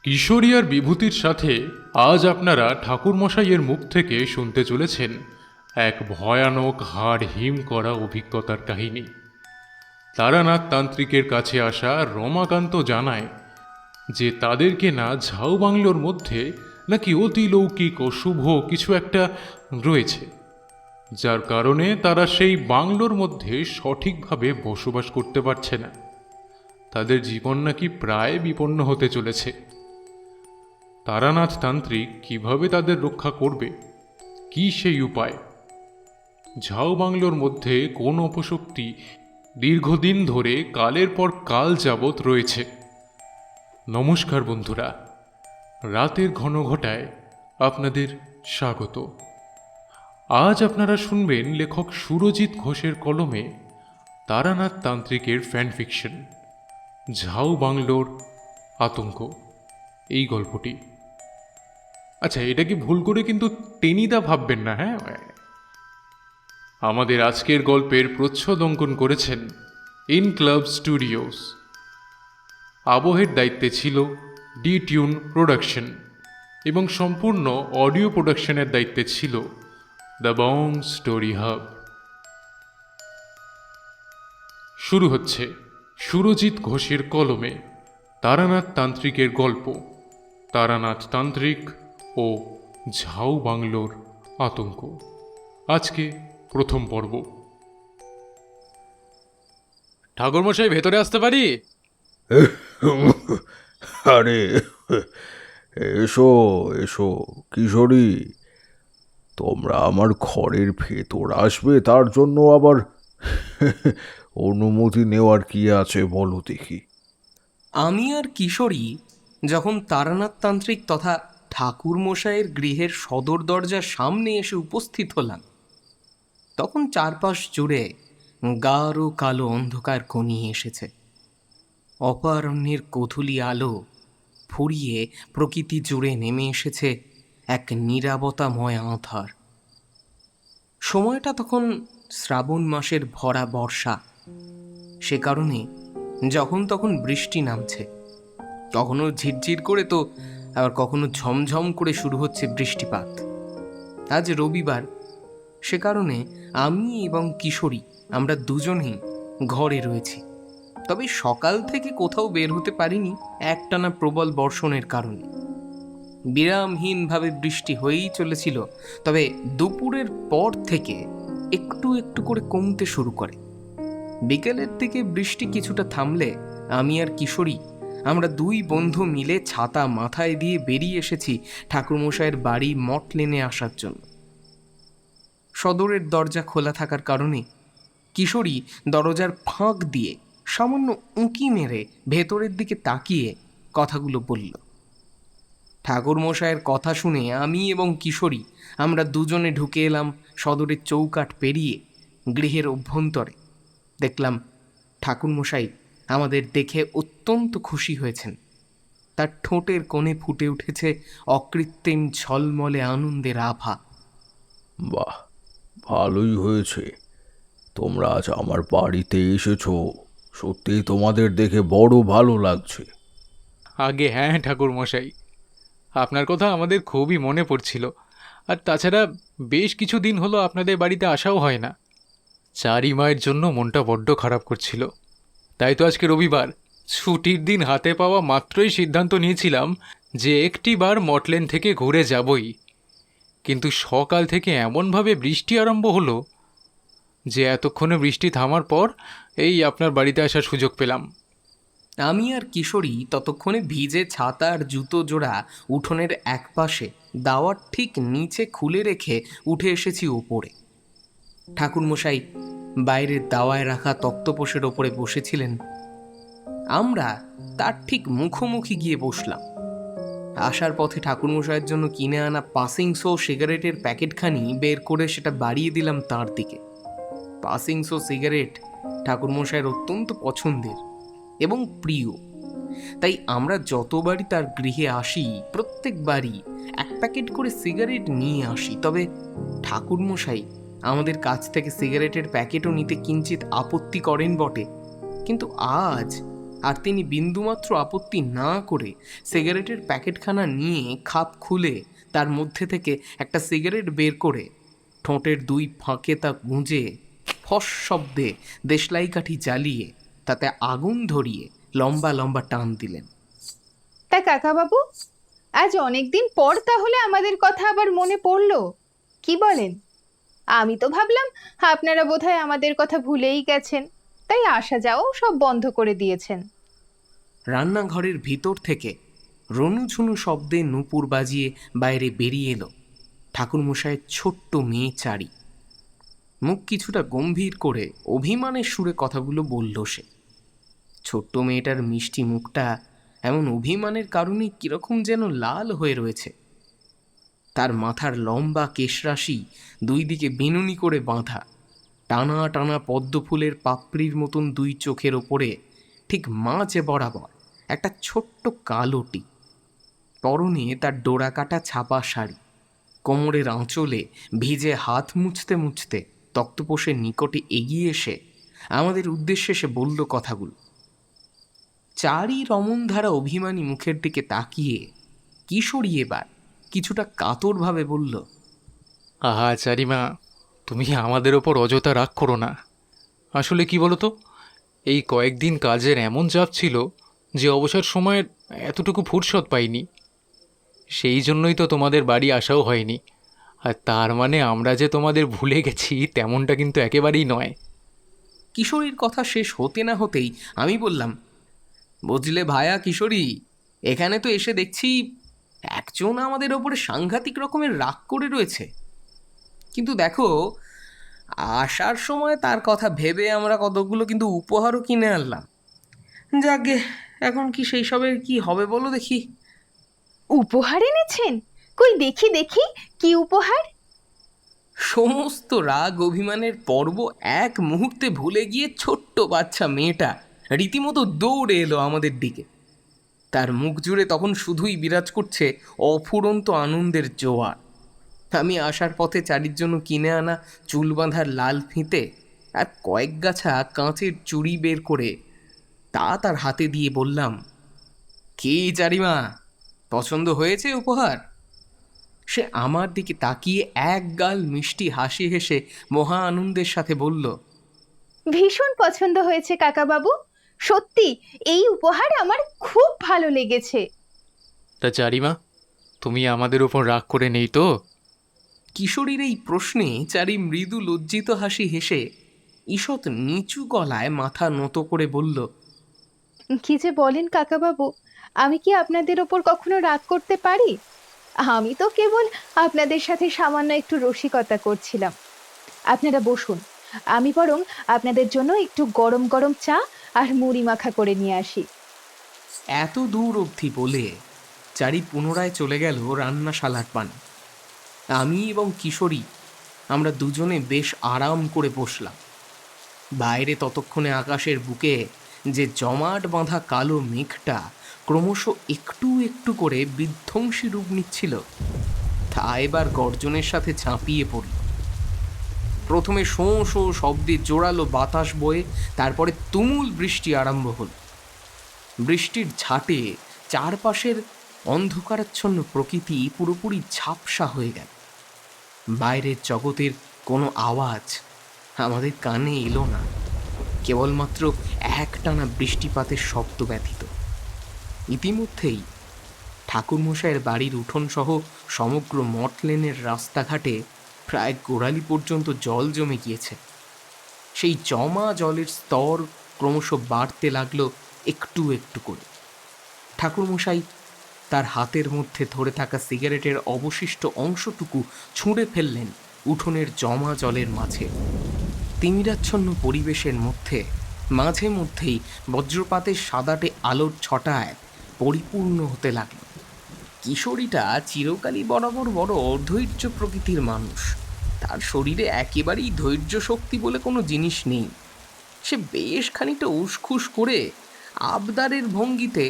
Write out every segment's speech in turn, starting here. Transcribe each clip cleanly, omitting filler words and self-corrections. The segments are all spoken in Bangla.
কিশোরী আর বিভূতির সাথে আজ আপনারা ঠাকুরমশাইয়ের মুখ থেকে শুনতে চলেছেন এক ভয়ানক হাড় হিম করা অভিজ্ঞতার কাহিনী। তারানাথ তান্ত্রিকের কাছে আসা রমাকান্ত জানায় যে তাদেরকে না ঝাউ বাংলোর মধ্যে নাকি অতিলৌকিক ও শুভ কিছু একটা রয়েছে, যার কারণে তারা সেই বাংলোর মধ্যে সঠিকভাবে বসবাস করতে পারছে না। তাদের জীবন নাকি প্রায় বিপন্ন হতে চলেছে। তারানাথ তান্ত্রিক কিভাবে তাদের রক্ষা করবে, কি সেই উপায়? ঝাউ বাংলোর মধ্যে কোন অপশক্তি দীর্ঘদিন ধরে কালের পর কাল যাবৎ রয়েছে? নমস্কার বন্ধুরা, রাতের ঘনঘটায় আপনাদের স্বাগত। আজ আপনারা শুনবেন লেখক সুরজিৎ ঘোষের কলমে তারানাথ তান্ত্রিকের ফ্যান ফিকশন ঝাউ বাংলোর আতঙ্ক, এই গল্পটি। আচ্ছা, এটা কি ভুল করে কিন্তু টেনিদা ভাববেন না, হ্যাঁ? আমাদের আজকের গল্পের প্রচ্ছদ অঙ্কন করেছেন ইনক্লাব স্টুডিওস। আবহের দায়িত্বে ছিল ডি টিউন প্রোডাকশন এবং সম্পূর্ণ অডিও প্রোডাকশনের দায়িত্বে ছিল দ্য বং স্টোরি হাব। শুরু হচ্ছে সুরজিৎ ঘোষের কলমে তারানাথ তান্ত্রিকের গল্প তারানাথ তান্ত্রিক ও ঝাউ বাংলোর আতঙ্ক। আজকে প্রথম পর্ব। ঠাকুরমশাই, ভেতরে আসতে পারি? আরে, এসো এসো কিশোরী, তোমরা আমার ঘরের ভেতর আসবে তার জন্য আবার অনুমতি নেওয়ার কি আছে বলো দেখি। আমি আর কিশোরী যখন তারানাথ তান্ত্রিক তথা ঠাকুরমশাইয়ের গৃহের সদর দরজার সামনে এসে উপস্থিত হলাম, তখন চারপাশ জুড়ে গাঢ় কালো অন্ধকার ঘনিয়ে এসেছে। অপারণ্যের গোধূলি আলো ফুরিয়ে প্রকৃতি জুড়ে নেমে এসেছে এক নীরবতাময় আঁধার। সময়টা তখন শ্রাবণ মাসের ভরা বর্ষা, সে কারণে যখন তখন বৃষ্টি নামছে, কখনো ঝিরঝির করে তো আবার কখনো ঝমঝম করে শুরু হচ্ছে বৃষ্টিপাত। আজ রবিবার, সে কারণে আমি এবং কিশোরী আমরা দুজনেই ঘরে রয়েছি। তবে সকাল থেকে কোথাও বের হতে পারিনি একটানা প্রবল বর্ষণের কারণে। বিরামহীনভাবে বৃষ্টি হয়েই চলেছিল, তবে দুপুরের পর থেকে একটু একটু করে কমতে শুরু করে। বিকেলের দিকে বৃষ্টি কিছুটা থামলে আমি আর কিশোরী আমরা দুই বন্ধু মিলে ছাতা মাথায় দিয়ে বেরিয়ে এসেছি ঠাকুরমশাইয়ের বাড়ি মঠ লেনে আসার জন্য। সদরের দরজা খোলা থাকার কারণে কিশোরী দরজার ফাঁক দিয়ে সামান্য উঁকি মেরে ভেতরের দিকে তাকিয়ে কথাগুলো বলল। ঠাকুরমশাইয়ের কথা শুনে আমি এবং কিশোরী আমরা দুজনে ঢুকে এলাম সদরের চৌকাঠ পেরিয়ে গৃহের অভ্যন্তরে। দেখলাম ঠাকুরমশাই আমাদের দেখে অত্যন্ত খুশি হয়েছেন। তার ঠোঁটের কোণে ফুটে উঠেছে অকৃত্রিম ঝলমলে আনন্দের আভা। বাহ, ভালোই হয়েছে, তোমরা আজ আমার বাড়িতে এসেছো। সত্যিই তোমাদের দেখে বড় ভালো লাগছে। আগে হ্যাঁ ঠাকুরমশাই, আপনার কথা আমাদের খুবই মনে পড়ছিল। আর তাছাড়া বেশ কিছু দিন হলো আপনাদের বাড়িতে আসাও হয় না। চারি মায়ের জন্য মনটা বড্ড খারাপ করছিল। তাই তো আজকে রবিবার, ছুটির দিন হাতে পাওয়া মাত্রই সিদ্ধান্ত নিয়েছিলাম যে একটি বার মটলেন থেকে ঘুরে যাবই। কিন্তু সকাল থেকে এমনভাবে বৃষ্টি আরম্ভ হলো যে এতক্ষণে বৃষ্টি থামার পর এই আপনার বাড়িতে আসার সুযোগ পেলাম। আমি আর কিশোরী ততক্ষণে ভিজে ছাতা আর জুতো জোড়া উঠোনের একপাশে দাওয়ার ঠিক নিচে খুলে রেখে উঠে এসেছি ওপরে। ঠাকুরমশাই বাইরের দাওয়ায় রাখা তক্তপোষের ওপরে বসেছিলেন। আমরা তার ঠিক মুখোমুখি গিয়ে বসলাম। আসার পথে ঠাকুরমশাইয়ের জন্য কিনে আনা পাসিংসো সিগারেটের প্যাকেটখানি বের করে সেটা বাড়িয়ে দিলাম তার দিকে। পাসিংসো সিগারেট ঠাকুরমশাইয়ের অত্যন্ত পছন্দের এবং প্রিয়, তাই আমরা যতবারই তার গৃহে আসি প্রত্যেকবারই এক প্যাকেট করে সিগারেট নিয়ে আসি। তবে ঠাকুরমশাই আমাদের কাছ থেকে সিগারেটের প্যাকেটও নিতে কিঞ্চিত আপত্তি করেন বটে, কিন্তু আজ আর তিনি বিন্দুমাত্র আপত্তি না করে সিগারেটের প্যাকেটখানা নিয়ে খাপ খুলে তার মধ্যে থেকে একটা সিগারেট বের করে ঠোঁটের দুই ফাঁকে তা গুঁজে ফস শব্দে দেশলাই কাঠি জ্বালিয়ে তাতে আগুন ধরিয়ে লম্বা লম্বা টান দিলেন। তা কাকাবাবু, আজ অনেক দিন পর তাহলে আমাদের কথা আবার মনে পড়লো, কি বলেন? আমি তো ভাবলাম আপনারা বোধহয় আমাদের কথা ভুলেই গেছেন, তাই আসা যাওয়াও সব বন্ধ করে দিয়েছেন। রান্নাঘরের ভিতর থেকে রনুঝুনু শব্দে নূপুর বাজিয়ে বাইরে বেরিয়ে এলো ঠাকুরমশায়ের ছোট্ট মেয়ে চারি। মুখ কিছুটা গম্ভীর করে অভিমানের সুরে কথাগুলো বলল সে। ছোট্ট মেয়েটার মিষ্টি মুখটা এমন অভিমানের কারণে কিরকম যেন লাল হয়ে রয়েছে। তার মাথার লম্বা কেশরাশি দুই দিকে বিনুনি করে বাঁধা, টানা টানা পদ্মফুলের পাপড়ির মতন দুই চোখের ওপরে ঠিক মাঝে বরাবর একটা ছোট্ট কালো টিপ। পরনে তার ডোরাকাটা ছাপা শাড়ি, কোমরের আঁচলে ভিজে হাত মুছতে মুছতে তক্তপোষের নিকটে এগিয়ে এসে আমাদের উদ্দেশ্যে সে বলল কথাগুলো। চারি রমণধারা অভিমানী মুখের দিকে তাকিয়ে কিশোরী এবার কিছুটা কাতরভাবে বলল, আহা চারিমা, তুমি আমাদের ওপর অযথা রাগ করো না। আসলে কি বলো তো, এই কয়েকদিন কাজের এমন চাপ ছিল যে অবসর সময়ের এতটুকু ফুরসত পাইনি। সেই জন্যই তো তোমাদের বাড়ি আসাও হয়নি। আর তার মানে আমরা যে তোমাদের ভুলে গেছি তেমনটা কিন্তু একেবারেই নয়। কিশোরীর কথা শেষ হতে না হতেই আমি বললাম, বুঝলে ভায়া কিশোরী, এখানে তো এসে দেখছি একজন আমাদের ওপরে সাংঘাতিক রকমের রাগ করে রয়েছে। কিন্তু দেখো, আসার সময় তার কথা ভেবে আমরা কতগুলো কিন্তু উপহারও কিনে আনলাম। যাকে এখন কি সেই সবের কি হবে বলো দেখি। উপহার এনেছেন? কই দেখি দেখি, কি উপহার? সমস্ত রাগ অভিমানের পর্ব এক মুহূর্তে ভুলে গিয়ে ছোট্ট বাচ্চা মেয়েটা রীতিমতো দৌড়ে এলো আমাদের দিকে। তার মুখ জুড়ে তখন শুধুই বিরাজ করছে অফুরন্ত আনন্দের জোয়ার। আমি আসার পথে চারির জন্য কিনে আনা চুল বাঁধার লাল ফিতে আর কয়েক গাছা কাঁচের চুড়ি বের করে তা তার হাতে দিয়ে বললাম, কি চারিমা, পছন্দ হয়েছে উপহার? সে আমার দিকে তাকিয়ে এক গাল মিষ্টি হাসি হেসে মহা আনন্দের সাথে বলল, ভীষণ পছন্দ হয়েছে কাকাবাবু, সত্যি এই উপহার আমার খুব ভালো লেগেছে। তা চারিমা, তুমি আমাদের ওপর রাগ করে নেই তো? কিশোরীর এই প্রশ্নে চারি মৃদু লজ্জিত হাসি হেসে ঈষৎ নিচু গলায় মাথা নত করে বলল, কি যে বলেন কাকাবাবু, আমি কি আপনাদের ওপর কখনো রাগ করতে পারি? আমি তো কেবল আপনাদের সাথে সামান্য একটু রসিকতা করছিলাম। আপনারা বসুন, আমি বরং আপনাদের জন্য একটু গরম গরম চা আর মুড়ি মাখা করে নিয়ে আসি। এত দূর অবধি বলে চারি পুনরায় চলে গেল রান্নাশালার পানে। আমি এবং কিশোরী আমরা দুজনে বেশ আরাম করে বসলাম। বাইরে ততক্ষণে আকাশের বুকে যে জমাট বাঁধা কালো মেঘটা ক্রমশ একটু একটু করে বিধ্বংসী রূপ নিচ্ছিল, তা এবার গর্জনের সাথে ঝাঁপিয়ে পড়ল। প্রথমে শোঁ শোঁ শব্দে জোরালো বাতাস বয়ে তারপরে তুমুল বৃষ্টি আরম্ভ হল। বৃষ্টির ঝাঁটে চারপাশের অন্ধকারাচ্ছন্ন প্রকৃতি পুরোপুরি ঝাপসা হয়ে গেল। বাইরের জগতের কোনো আওয়াজ আমাদের কানে এলো না, কেবলমাত্র একটানা বৃষ্টিপাতের শব্দ ব্যতীত। ইতিমধ্যেই ঠাকুরমশাইয়ের বাড়ির উঠোনসহ সমগ্র মঠ লেনের রাস্তাঘাটে প্রায় গোড়ালি পর্যন্ত জল জমে গিয়েছে। সেই জমা জলের স্তর ক্রমশ বাড়তে লাগলো একটু একটু করে। ঠাকুরমশাই তার হাতের মধ্যে ধরে থাকা সিগারেটের অবশিষ্ট অংশটুকু ছুঁড়ে ফেললেন উঠোনের জমা জলের মাঝে। তিমিরাচ্ছন্ন পরিবেশের মধ্যে মাঝে মধ্যেই বজ্রপাতের সাদাটে আলোর ছটায় পরিপূর্ণ হতে লাগল। কিশোরীটা চিরকালই বরাবর বড় অধৈর্য প্রকৃতির মানুষ। তার শরীরে একেবারেই ধৈর্য শক্তি বলে কোনো জিনিস নেই। সে বেশ খানিকটা উসখুস করে আবদারের ভঙ্গিতে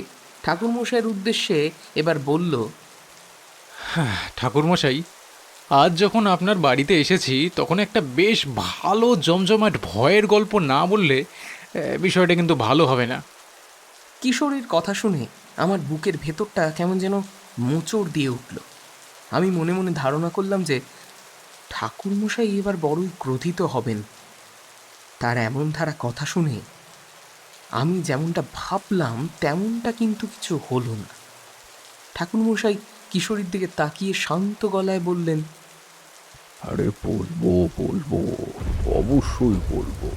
ঠাকুরমশাইয়ের উদ্দেশ্যে এবার বলল, ঠাকুরমশাই, আজ যখন আপনার বাড়িতে এসেছি তখন একটা বেশ ভালো জমজমাট ভয়ের গল্প না বললে বিষয়টা কিন্তু ভালো হবে না। কিশোরীর কথা শুনে আমার বুকের ভেতরটা কেমন যেন মোচড় দিয়ে উঠল। আমি মনে মনে ধারণা করলাম যে ঠাকুরমশাই এবার বড়ই ক্রোধিত হবেন। তার এমন ধারা কথা শুনে আমি যেমনটা ভাবলাম তেমনটা কিন্তু কিছু হলো না। ঠাকুরমশাই কিশোরীর দিকে তাকিয়ে শান্ত গলায় বললেন, আরে বলবো বলবো, অবশ্যই বলবো।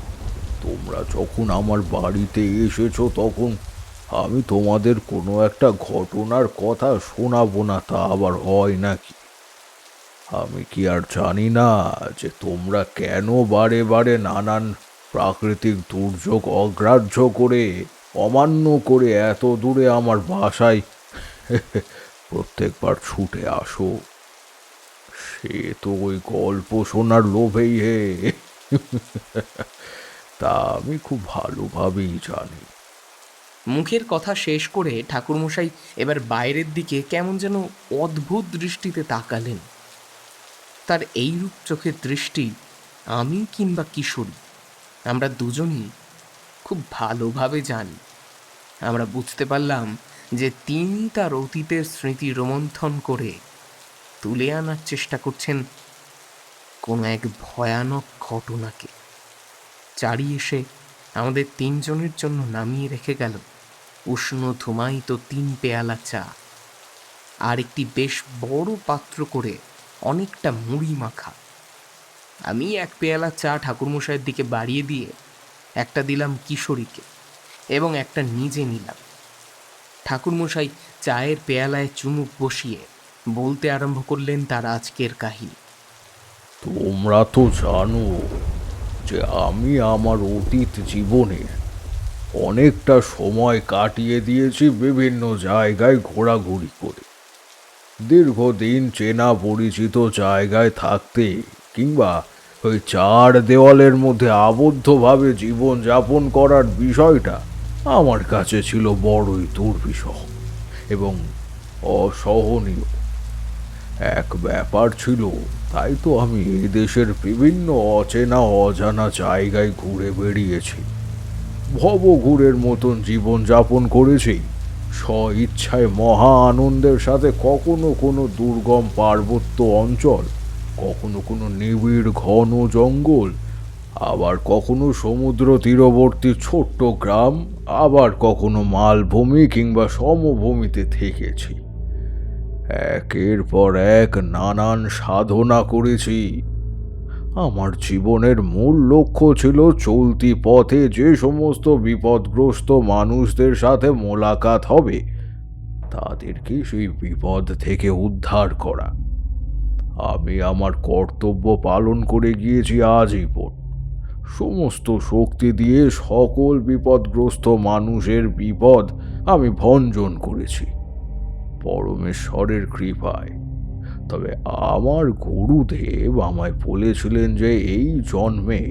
তোমরা যখন আমার বাড়িতে এসেছো তখন আমি তোমাদের কোনো একটা ঘটনার কথা শোনাবো না তা আবার হয় নাকি? আমি কি আর জানি না যে তোমরা কেন বারে বারে নানান প্রাকৃতিক দুর্যোগ অগ্রাহ্য করে, অমান্য করে এত দূরে আমার বাসায় প্রত্যেকবার ছুটে আসো? সে তো ওই গল্প শোনার লোভেই হে। তা আমি খুব ভালোভাবেই জানি। মুখের কথা শেষ করে ঠাকুরমশাই এবার বাইরের দিকে কেমন যেন অদ্ভুত দৃষ্টিতে তাকালেন। তার এইরূপ চোখের দৃষ্টি আমি কিংবা কিশোরী আমরা দুজনই খুব ভালোভাবে জানি। আমরা বুঝতে পারলাম যে তিনি তার অতীতের স্মৃতি রোমন্থন করে তুলে আনার চেষ্টা করছেন কোনো এক ভয়ানক ঘটনাকে। চারি এসে আমাদের তিনজনের জন্য নামিয়ে রেখে গেল উষ্ণ ধুমায়িত 3 পেয়ালা চা আর একটি বেশ বড় পাত্র করে অনেকটা মুড়ি মাখা। আমি 1 পেয়ালা চা ঠাকুরমশাইয়ের দিকে বাড়িয়ে দিয়ে একটা দিলাম কিশোরীকে এবং একটা নিজে নিলাম। ঠাকুরমশাই চায়ের পেয়ালায় চুমুক বসিয়ে বলতে আরম্ভ করলেন তার আজকের কাহিনী। তোমরা তো জানো যে আমি আমার অতীত জীবনে অনেকটা সময় কাটিয়ে দিয়েছি বিভিন্ন জায়গায় ঘোরাঘুরি করে। দীর্ঘদিন চেনা পরিচিত জায়গায় থাকতে কিংবা ওই চার দেওয়ালের মধ্যে আবদ্ধভাবে জীবন যাপন করার বিষয়টা আমার কাছে ছিল বড়ই দুর্বিষহ এবং অসহনীয় এক ব্যাপার ছিল। তাই তো আমি এই দেশের বিভিন্ন অচেনা অজানা জায়গায় ঘুরে বেড়িয়েছি, ভবঘুরের মতন জীবন যাপন করেছি, স্ব ইচ্ছায় মহা আনন্দের সাথে কখনো কোনো দুর্গম পার্বত্য অঞ্চল, কখনো কোনো নিবিড় ঘন জঙ্গল, আবার কখনো সমুদ্র তীরবর্তী ছোট্ট গ্রাম, আবার কখনো মালভূমি কিংবা সমভূমিতে থেকেছি। একের পর এক নানান সাধনা করেছি। আমার জীবনের মূল লক্ষ্য ছিল চলতি পথে যে সমস্ত বিপদগ্রস্ত মানুষদের সাথে মোলাকাত হবে তাদেরকে সেই বিপদ থেকে উদ্ধার করা। আমি আমার কর্তব্য পালন করে গিয়েছি আজীবন। সমস্ত শক্তি দিয়ে সকল বিপদগ্রস্ত মানুষের বিপদ আমি ভঞ্জন করেছি পরমেশ্বরের কৃপায়। তবে আমার গুরুদেব আমায় বলেছিলেন যে এই জন্মে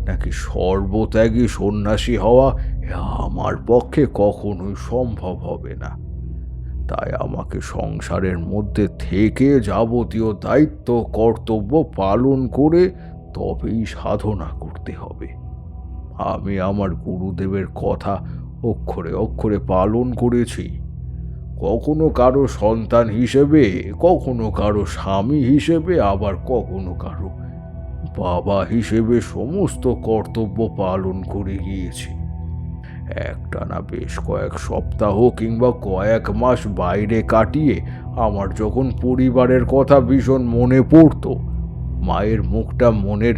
নাকি সর্বত্যাগী সন্ন্যাসী হওয়া আমার পক্ষে কখনোই সম্ভব হবে না। তাই আমাকে সংসারের মধ্যে থেকে যাবতীয় দায়িত্ব কর্তব্য পালন করে তবেই সাধনা করতে হবে। আমি আমার গুরুদেবের কথা অক্ষরে অক্ষরে পালন করেছি। কখনো কারো সন্তান হিসেবে, কখনো কারো স্বামী হিসেবে, আবার কখনো কারো বাবা হিসেবে সমস্ত কর্তব্য পালন করে গিয়েছি। একটানা বেশ কয়েক সপ্তাহ কিংবা কয়েক মাস বাইরে কাটিয়ে আমার যখন পরিবারের কথা ভীষণ মনে পড়তো, মায়ের মুখটা মনের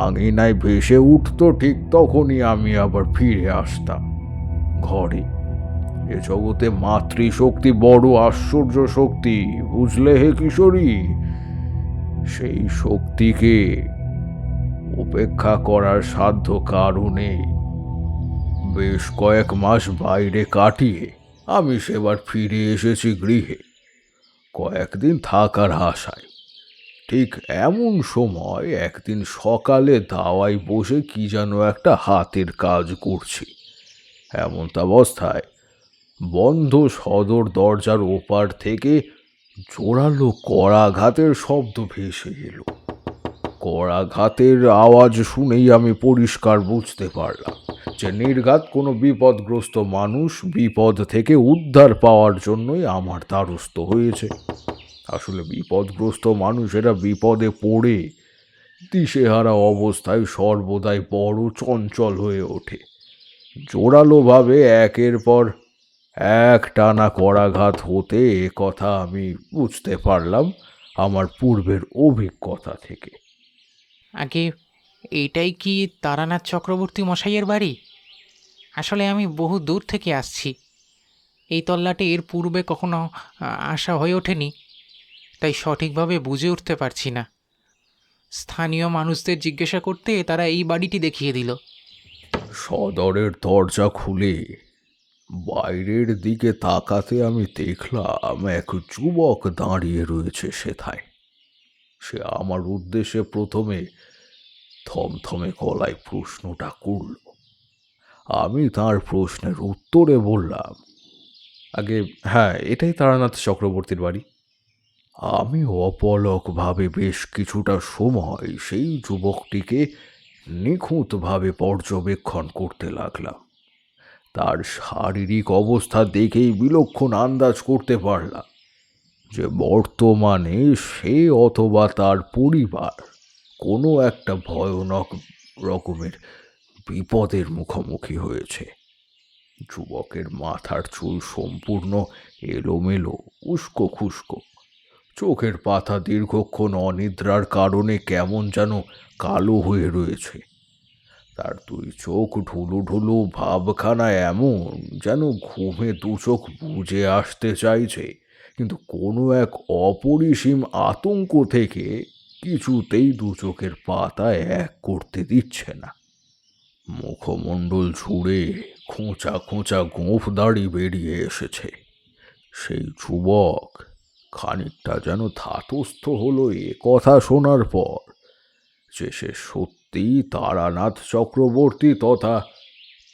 আঙিনায় ভেসে উঠত, ঠিক তখনই আমি আবার ফিরে আসতাম ঘরে। এ জগতে মাতৃশক্তি বড় আশ্চর্য শক্তি, বুঝলে হে কিশোরী? সেই শক্তিকে উপেক্ষা করার সাধ্য কারণে বেশ কয়েক মাস বাইরে কাটিয়ে আমি সেবার ফিরে এসেছি গৃহে কয়েকদিন থাকার আশায়। ঠিক এমন সময় একদিন সকালে দাওয়ায় বসে কি যেন একটা হাতের কাজ করছি। এমতাবস্থায় বন্ধ সদর দরজার ওপার থেকে জোরালো করাঘাতের শব্দ ভেসে এলো। করাঘাতের আওয়াজ শুনেই আমি পরিষ্কার বুঝতে পারলাম যে নির্ঘাত কোনো বিপদগ্রস্ত মানুষ বিপদ থেকে উদ্ধার পাওয়ার জন্যই আমার দ্বারস্থ হয়েছে। আসলে বিপদগ্রস্ত মানুষেরা বিপদে পড়ে দিশেহারা অবস্থায় সর্বদাই বড় চঞ্চল হয়ে ওঠে। জোরালোভাবে একের পর এক টানা করাঘাত হতে এ কথা আমি বুঝতে পারলাম আমার পূর্বের অভিজ্ঞতা থেকে। আগে এইটাই কি তারানাথ চক্রবর্তী মশাইয়ের বাড়ি? আসলে আমি বহু দূর থেকে আসছি। এই তল্লাটে এর পূর্বে কখনো আসা হয়ে ওঠেনি, তাই সঠিকভাবে বুঝে উঠতে পারছি না। স্থানীয় মানুষদের জিজ্ঞাসা করতে তারা এই বাড়িটি দেখিয়ে দিল। সদরের দরজা খুলে বাইরের দিকে তাকাতে আমি দেখলাম এক যুবক দাঁড়িয়ে রয়েছে সেথায়। সে আমার উদ্দেশ্যে প্রথমে থমথমে গলায় প্রশ্নটা করল। আমি তার প্রশ্নের উত্তরে বললাম, আগে হ্যাঁ, এটাই তারানাথ চক্রবর্তীর বাড়ি। আমি অপলকভাবে বেশ কিছুটা সময় সেই যুবকটিকে নিখুঁতভাবে পর্যবেক্ষণ করতে লাগলাম। তার শারীরিক অবস্থা দেখেই বিলক্ষণ আন্দাজ করতে পারলাম যে বর্তমানে সে অথবা তার পরিবার কোনো একটা ভয়ানক রকমের বিপদের মুখোমুখি হয়েছে। যুবকের মাথার চুল সম্পূর্ণ এলোমেলো, উস্কো খুস্কো। চোখের পাতা দীর্ঘক্ষণ অনিদ্রার কারণে কেমন যেন কালো হয়ে রয়েছে। তার দুই চোখ ঢুলু ঢুলু ভাবখানা এমন যেন ঘুমে দু চোখ বুজে আসতে চাইছে, কিন্তু কোনো এক অপরিসীম আতঙ্ক থেকে কিছুতেই দু চোখের পাতা এক করতে দিচ্ছে না। মুখমণ্ডল ছুঁড়ে খোঁচা খোঁচা গোঁফ দাড়ি বেরিয়ে এসেছে। সেই যুবক খানিকটা যেন ধাতস্থ হলো এ কথা শোনার পর যে সে সত্যি তারানাথ চক্রবর্তী তথা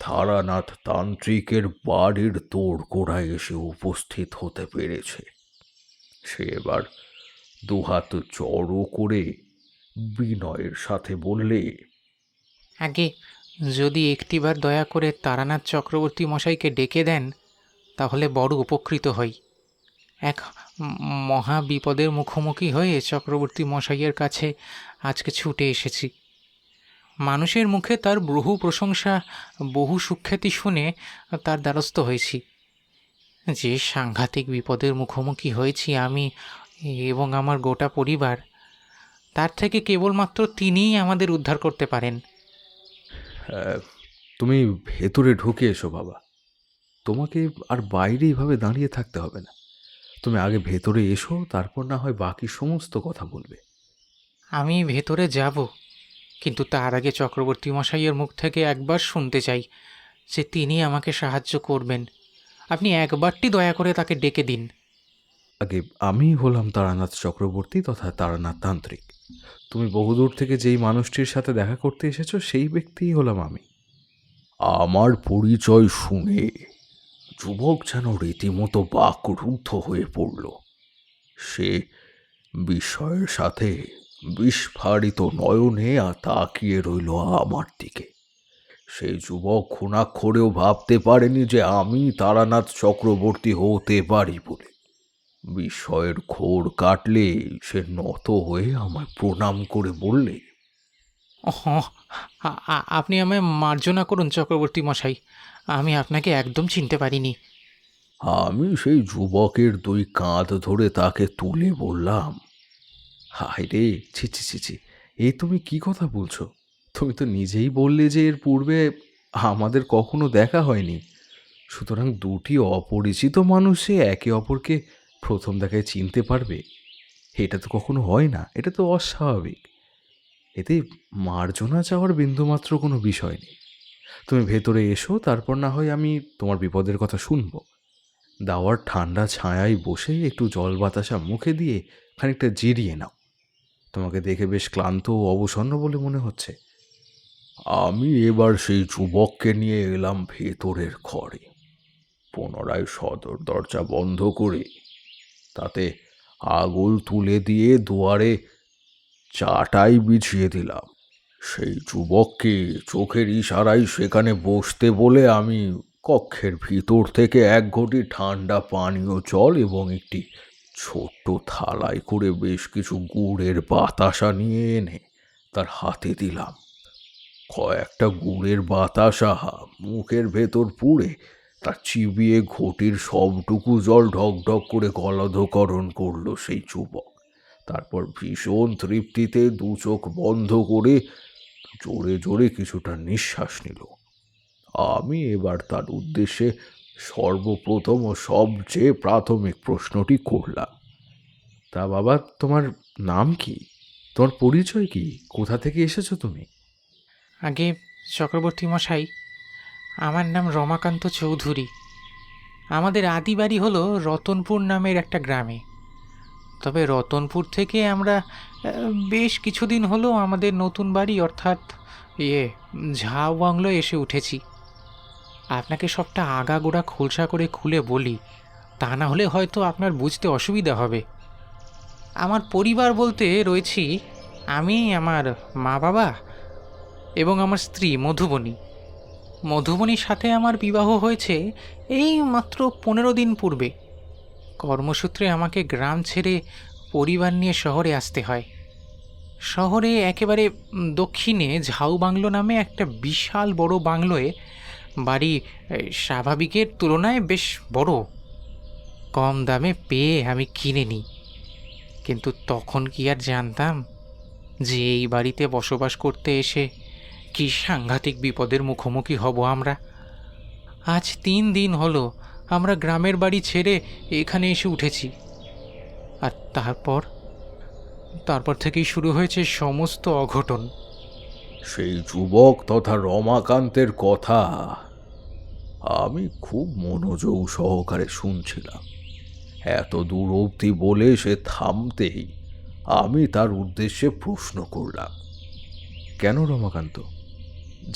তারানাথ তান্ত্রিকের বাড়ির দোরগোড়ায় এসে উপস্থিত হতে পেরেছে। সে এবার দুহাত জড়ো করে বিনয়ের সাথে বললে, আগে যদি একটিবার দয়া করে তারানাথ চক্রবর্তী মশাইকে ডেকে দেন তাহলে বড় উপকৃত হই। এক মহা বিপদের মুখোমুখি হয়ে চক্রবর্তী মশাইয়ের কাছে আজকে ছুটে এসেছি। মানুষের মুখে তার বহু প্রশংসা, বহু সুখ্যাতি শুনে তার দ্বারস্থ হয়েছি। যে সাংঘাতিক বিপদের মুখোমুখি হয়েছি আমি এবং আমার গোটা পরিবার, তার থেকে কেবলমাত্র তিনিই আমাদের উদ্ধার করতে পারেন। তুমি ভেতরে ঢুকে এসো বাবা, তোমাকে আর বাইরে এইভাবে দাঁড়িয়ে থাকতে হবে না। তুমি আগে ভেতরে এসো, তারপর না হয় বাকি সমস্ত কথা বলবে। আমি ভেতরে যাব, কিন্তু তার আগে চক্রবর্তী মশাইয়ের মুখ থেকে একবার শুনতে চাই যে তিনি আমাকে সাহায্য করবেন। আপনি একবারটি দয়া করে তাকে ডেকে দিন। আগে আমি হলাম তারানাথ চক্রবর্তী তথা তারানাথ তান্ত্রিক। তুমি বহুদূর থেকে যেই মানুষটির সাথে দেখা করতে এসেছো সেই ব্যক্তিই হলাম আমি। আমার পরিচয় শুনে যুবক যেন রীতিমতো বাকরুদ্ধ হয়ে পড়ল। সে বিস্ময়ের সাথে বিস্ফারিত নয়নে তাকিয়ে রইল আমার দিকে। সেই যুবক ক্ষুণাক্ষরেও ভাবতে পারেনি যে আমি তারানাথ চক্রবর্তী হতে পারি বলে। বিস্ময়ের ঘোর কাটলে সে নত হয়ে আমায় প্রণাম করে বললে, আপনি আমায় মার্জনা করুন চক্রবর্তী মশাই, আমি আপনাকে একদম চিনতে পারিনি। আমি সেই যুবকের দুই কাঁধ ধরে তাকে তুলে বললাম, হায় রে, ছি ছি ছি ছি, এ তুমি কি কথা বলছো? তুমি তো নিজেই বললে যে এর পূর্বে আমাদের কখনো দেখা হয়নি, সুতরাং দুটি অপরিচিত মানুষে একে অপরকে প্রথম দেখায় চিনতে পারবে? এটা তো কখনো হয় না, এটা তো অস্বাভাবিক। এতে মার্জনা চাওয়ার বিন্দুমাত্র কোনো বিষয় নেই। তুমি ভেতরে এসো, তারপর না হয় আমি তোমার বিপদের কথা শুনবো। দাওয়ার ঠান্ডা ছায়ায় বসে একটু জল বাতাসা মুখে দিয়ে খানিকটা জিরিয়ে নাও। তোমাকে দেখে বেশ ক্লান্ত ও অবসন্ন বলে মনে হচ্ছে। আমি এবার সেই যুবককে নিয়ে এলাম ভেতরের ঘরে। পুনরায় সদর দরজা বন্ধ করে তাতে আগুল তুলে দিয়ে দুয়ারে চাটাই বিছিয়ে দিলাম। সেই যুবককে চোখের ইশারায় সেখানে বসতে বলে আমি কক্ষের ভিতর থেকে এক ঘটি ঠান্ডা পানীয় জল এবং একটি ছোট্ট থালায় করে বেশ কিছু গুড়ের বাতাসা নিয়ে এনে তার হাতে দিলাম। কয়েকটা গুড়ের বাতাসা মুখের ভেতর পুড়ে তার চিবিয়ে ঘটির সবটুকু জল ঢকঢক করে গলাধঃকরণ করলো সেই যুবক। তারপর ভীষণ তৃপ্তিতে দু চোখ বন্ধ করে জোরে জোরে কিছুটা নিঃশ্বাস নিল। আমি এবার তার উদ্দেশ্যে সর্বপ্রথম ও সবচেয়ে প্রাথমিক প্রশ্নটি করলাম। তা বাবা, তোমার নাম কি? তোমার পরিচয় কি? কোথা থেকে এসেছো তুমি? আগে চক্রবর্তী মশাই, আমার নাম রমাকান্ত চৌধুরী। আমাদের আদি বাড়ি হলো রতনপুর নামের একটা গ্রামে। তবে রতনপুর থেকে আমরা বেশ কিছুদিন হলো আমাদের নতুন বাড়ি অর্থাৎ ঝাউ বাংলোয় এসে উঠেছি। আপনাকে সবটা আগাগোড়া খোলসা করে খুলে বলি, তা না হলে হয়তো আপনার বুঝতে অসুবিধা হবে। আমার পরিবার বলতে রয়েছি আমি, আমার মা বাবা এবং আমার স্ত্রী মধুবনী। মধুবনীর সাথে আমার বিবাহ হয়েছে এই মাত্র 15 দিন পূর্বে। কর্মসূত্রে আমাকে গ্রাম ছেড়ে পরিবার নিয়ে শহরে আসতে হয়। শহরে একেবারে দক্ষিণে ঝাউ বাংলো নামে একটা বিশাল বড় বাংলোয় বাড়ি। স্বাভাবিকের তুলনায় বেশ বড়। কম দামে পেয়ে আমি কিনে নিই। কিন্তু তখন কি আর জানতাম যে এই বাড়িতে বসবাস করতে এসে কি সাংঘাতিক বিপদের মুখোমুখি হব আমরা। আজ 3 দিন হলো আমরা গ্রামের বাড়ি ছেড়ে এখানে এসে উঠেছি। আর তারপর থেকেই শুরু হয়েছে সমস্ত অঘটন। সেই যুবক তথা রমাকান্তের কথা আমি খুব মনোযোগ সহকারে শুনছিলাম। এত দূর অবধি বলে সে থামতেই আমি তার উদ্দেশ্যে প্রশ্ন করলাম। কেন রমাকান্ত,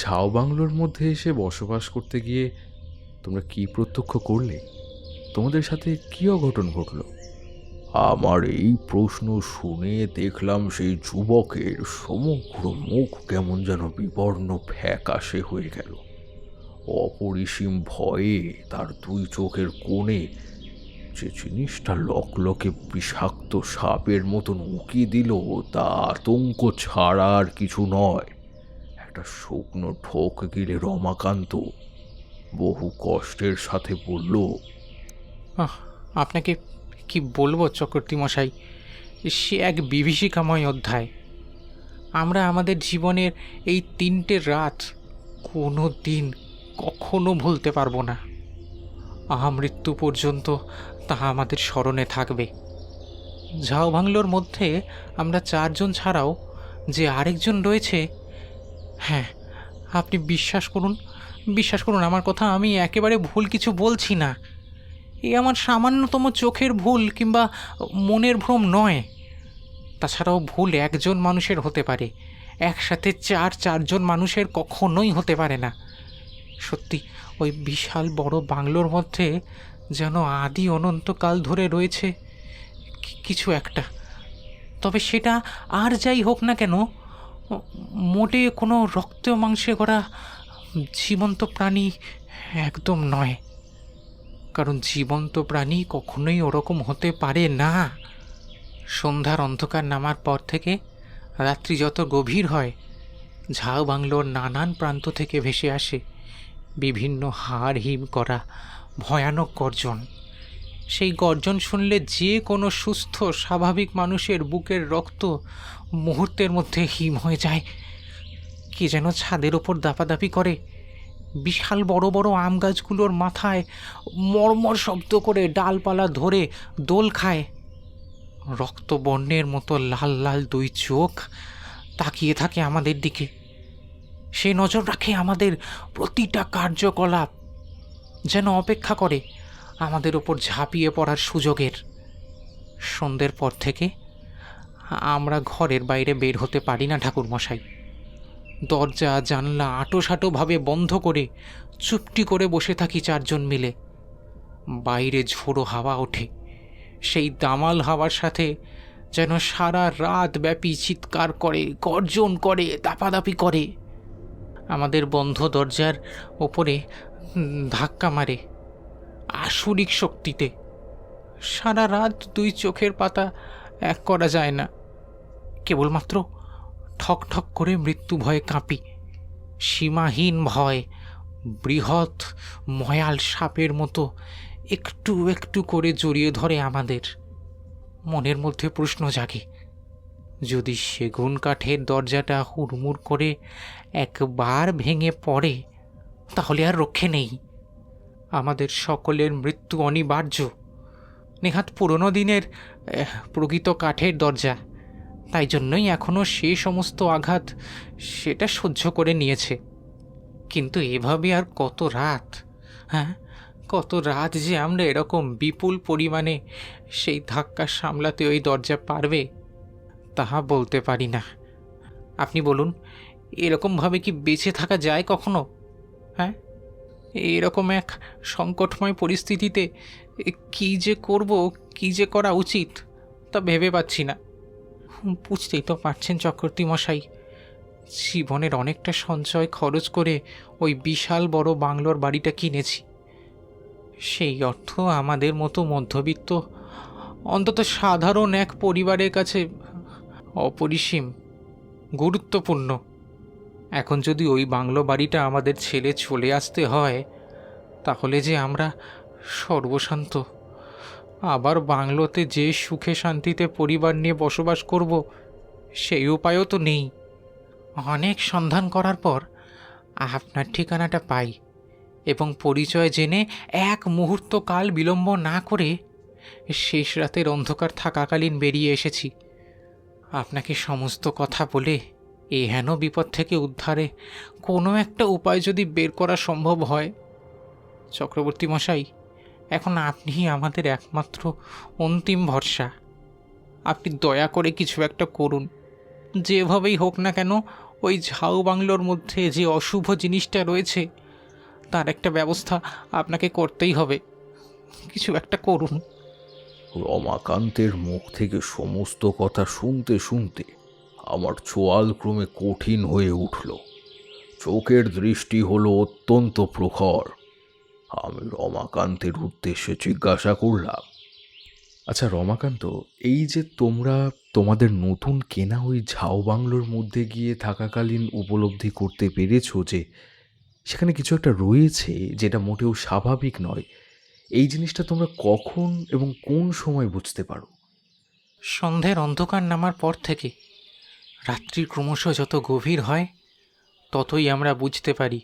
ঝাউ বাংলোর মধ্যে এসে বসবাস করতে গিয়ে তোমরা কি প্রত্যক্ষ করলে? তোমাদের সাথে কি অঘটন ঘটল? আমার এই প্রশ্ন শুনে দেখলাম সেই যুবকের সমগ্র মুখ কেমন যেন বিবর্ণ ফ্যাকাশে হয়ে গেল। অপরিসীম ভয়ে তার 2 চোখের কোণে যে জিনিসটা লকলকে বিষাক্ত সাপের মতন উকি দিল তা আতঙ্ক ছাড়া আর কিছু নয়। একটা শুকনো ঠোক গিলে রমাকান্ত বহু কষ্টের সাথে বলল, আপনাকে কি বলবো চক্রবর্তী মশাই, সে এক বিভীষিকাময় অধ্যায়। আমরা আমাদের জীবনের এই 3টে রাত কোনো দিন কখনো ভুলতে পারবো না। মৃত্যু পর্যন্ত তা আমাদের স্মরণে থাকবে। ঝাউ বাংলোর মধ্যে আমরা 4 জন ছাড়াও যে আরেকজন রয়েছে, হ্যাঁ, আপনি বিশ্বাস করুন আমার কথা, আমি একেবারে ভুল কিছু বলছি না। এ আমার সামান্যতম চোখের ভুল কিংবা মনের ভ্রম নয়। তাছাড়াও ভুল একজন মানুষের হতে পারে, একসাথে 4 মানুষের কখনোই হতে পারে না। সত্যি ওই বিশাল বড় বাংলোর মধ্যে যেন আদি অনন্তকাল ধরে রয়েছে কিছু একটা। তবে সেটা আর যাই হোক না কেন, মোটে কোনো রক্ত মাংসে গড়া জীবন্ত প্রাণী একদম নয়। কারণ জীবন্ত প্রাণী কখনোই ওরকম হতে পারে না। সন্ধ্যার অন্ধকার নামার পর থেকে রাত্রি যত গভীর হয়, ঝাউ বাংলোর নানান প্রান্ত থেকে ভেসে আসে বিভিন্ন হাড় হিম করা ভয়ানক গর্জন। সেই গর্জন শুনলে যে কোনো সুস্থ স্বাভাবিক মানুষের বুকের রক্ত মুহূর্তের মধ্যে হিম হয়ে যায়। কে যেন ছাদের ওপর দাপাদাপি করে। বিশাল বড় বড় আম গাছগুলোর মাথায় মর্মর শব্দ করে ডালপালা ধরে দোল খায়। রক্তবর্ণের মতো লাল লাল 2 চোখ তাকিয়ে থাকে আমাদের দিকে। সে নজর রাখে আমাদের প্রতিটা কার্যকলাপ, যেন অপেক্ষা করে আমাদের ওপর ঝাঁপিয়ে পড়ার সুযোগের। সন্ধ্যের পর থেকে আমরা ঘরের বাইরে বের হতে পারি না ঠাকুরমশাই। দরজা জানলা আঁটোসাঁটোভাবে বন্ধ করে চুপটি করে বসে থাকি 4 জন মিলে। বাইরে ঝোড়ো হাওয়া ওঠে, সেই দামাল হাওয়ার সাথে যেন সারা রাত ব্যাপী চিৎকার করে, গর্জন করে, দাপাদাপি করে, আমাদের বন্ধ দরজার ওপরে ধাক্কা মারে আসুরিক শক্তিতে। সারা রাত দুই চোখের পাতা এক করা যায় না, কেবলমাত্র ঠক ঠক করে মৃত্যু ভয়ে কাঁপি। সীমাহীন ভয় বৃহৎ ময়াল সাপের মতো একটু একটু করে জড়িয়ে ধরে আমাদের। মনের মধ্যে প্রশ্ন জাগে, যদি সেগুন কাঠের দরজাটা হুড়মুড় করে একবার ভেঙে পড়ে তাহলে আর রক্ষে নেই। আমাদের সকলের মৃত্যু অনিবার্য। নেহাত পুরনো দিনের প্রকৃত কাঠের দরজা, তাই জন্যই এখনও সে সমস্ত আঘাত সেটা সহ্য করে নিয়েছে। কিন্তু এভাবে আর কত রাত, হ্যাঁ, কত রাত যে আমরা এরকম বিপুল পরিমাণে সেই ধাক্কা সামলাতে ওই দরজা পারবে তাহা বলতে পারি না। আপনি বলুন, এরকমভাবে কি বেঁচে থাকা যায় কখনো? হ্যাঁ, এরকম এক সংকটময় পরিস্থিতিতে কী যে করব, কী যে করা উচিত তা ভেবে পাচ্ছি না। বুঝতেই তো পারছেন চক্রবর্তী মশাই, জীবনের অনেকটা সঞ্চয় খরচ করে ওই বিশাল বড় বাংলোর বাড়িটা কিনেছি। সেই অর্থ আমাদের মতো মধ্যবিত্ত, অন্তত সাধারণ এক পরিবারের কাছে অপরিসীম, গুরুত্বপূর্ণ। এখন যদি ওই বাংলো বাড়িটা আমাদের ছেড়ে চলে আসতে হয় তাহলে যে আমরা সর্বশান্ত আবার বাংলোতে যে সুখে শান্তিতে পরিবার নিয়ে বসবাস করব সেই উপায়ও তো নেই। অনেক সন্ধান করার পর আপনার ঠিকানাটা পাই এবং পরিচয় জেনে এক মুহূর্ত কাল বিলম্ব না করে শেষ রাতের অন্ধকার থাকাকালীন বেরিয়ে এসেছি। আপনাকে সমস্ত কথা বলে এ হেন বিপদ থেকে উদ্ধারে কোনো একটা উপায় যদি বের করা সম্ভব হয়। চক্রবর্তী মশাই, এখন আপনিই আমাদের একমাত্র অন্তিম ভরসা। আপনি দয়া করে কিছু একটা করুন। যেভাবেই হোক না কেন ওই ঝাউ বাংলোর মধ্যে যে অশুভ জিনিসটা রয়েছে তার একটা ব্যবস্থা আপনাকে করতেই হবে। কিছু একটা করুন। রমাকান্তের মুখ থেকে সমস্ত কথা শুনতে শুনতে আমার চোয়াল ক্রমে কঠিন হয়ে উঠল। চোখের দৃষ্টি হলো অত্যন্ত প্রখর। আমি রমাকান্তের উদ্দেশ্যে জিজ্ঞাসা করলাম, আচ্ছা রমাকান্ত, এই যে তোমরা তোমাদের নতুন কেনা ওই ঝাউ বাংলোর মধ্যে গিয়ে থাকাকালীন উপলব্ধি করতে পেরেছো যে সেখানে কিছু একটা রয়েছে যেটা মোটেও স্বাভাবিক নয়, এই জিনিসটা তোমরা কখন এবং কোন সময় বুঝতে পারো? সন্ধ্যের অন্ধকার নামার পর থেকে। রাত্রি ক্রমশ যত গভীর হয় ততই আমরা বুঝতে পারি